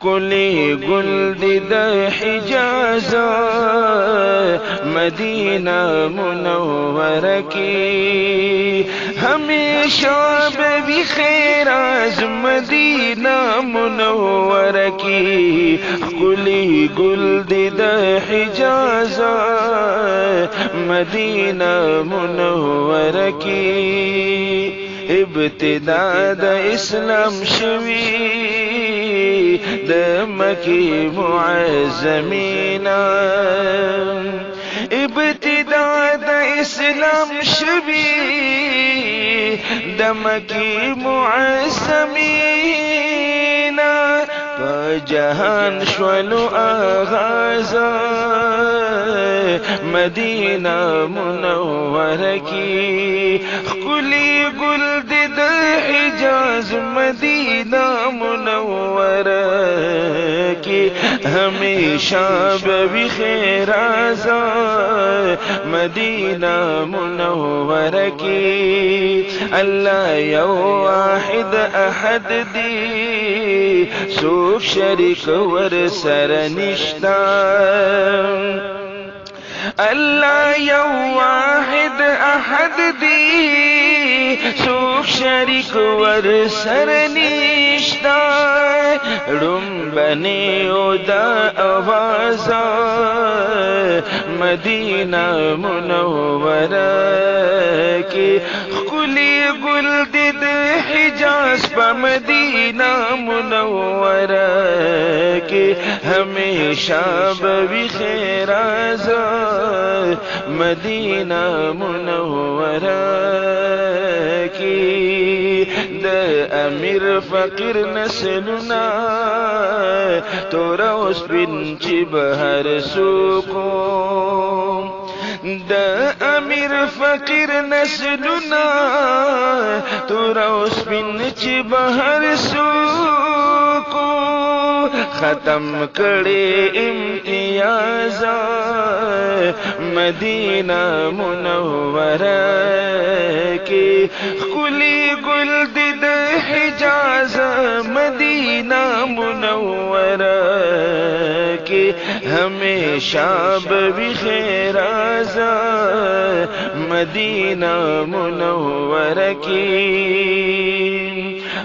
کلی گل دی د حجاز مدینہ منورہ کی ہمیشہ بے خیر از مدینہ منورہ کی کلی گل دی د حجاز مدینہ منورہ کی ابتدا د اسلام شوی د مکی معظمینا ابتدا د اسلام شوی د مکی معظمینا جہان شولو آغاز مدینہ منورہ کی کلی گل دی د حجاز مدینہ منورہ کی ہمیشہ بے خیر مدینہ منورہ کی اللہ یو واحد احد دی سوک شریک ور سر نشتا اللہ یو واحد احد دی سوک شریک ور سر نشتا رنبنی دا آوازا مدینہ منورہ کی کلی گل دی د حجاز پا مدینہ منورہ کی ہمیشہ بے خیر مدینہ منورہ کی د امیر فقیر نسلنا تو روس بنچی بہر سوکو د امیر فقیر نسلنا تو روس بنچی بہر سوکو ختم کڑے امتیاز مدینہ منورہ کی کلی گل دی د حجاز مدینہ منورہ کی ہمیشہ بے خیر مدینہ منورہ کی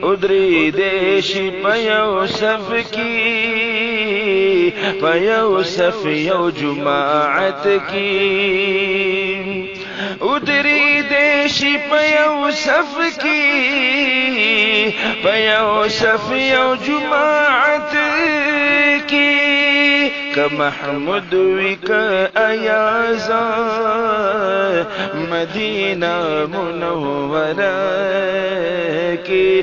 ادری دیش پیو صف کی پیو صف یو جماعت کی ادری دیش پیو صف کی پیو صف یو جماعت کی کہ محمود وک ایازا مدینہ منورہ کی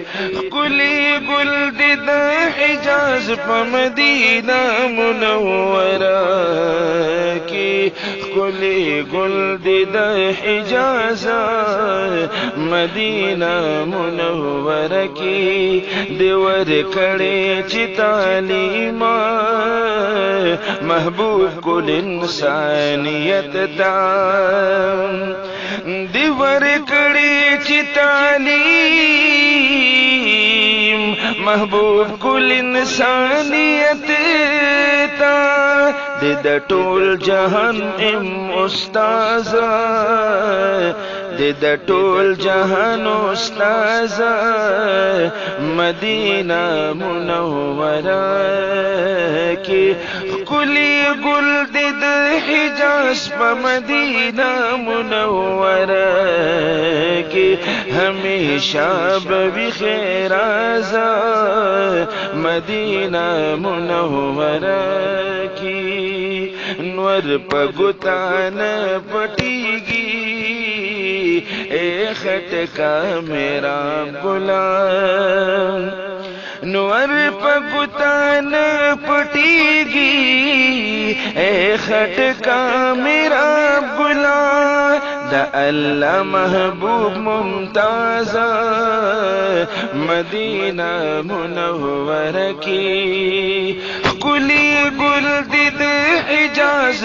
کلی گل دی د حجاز پا مدینہ منورہ کی کلی گل دی د حجاز مدینہ منورہ کی دیور کڑے چی تعلیم محبوب کل انسانیت تا دیور کڑے چی تعلیم محبوب کل انسانیت تا د ټول جهان ام استاذ د ټول جهان استاذ مدینہ منورہ کی کلی گل دی د حجاز پا مدینہ منورہ کی ہمیشہ بے خیر مدینہ منورہ کی نور پگتان پٹیگی اے خٹکا میرا غلام نور پگتان پٹیگی اے خٹکا میرا غلام دا اللہ محبوب ممتاز مدینہ منورہ کی کلی گل دی د حجاز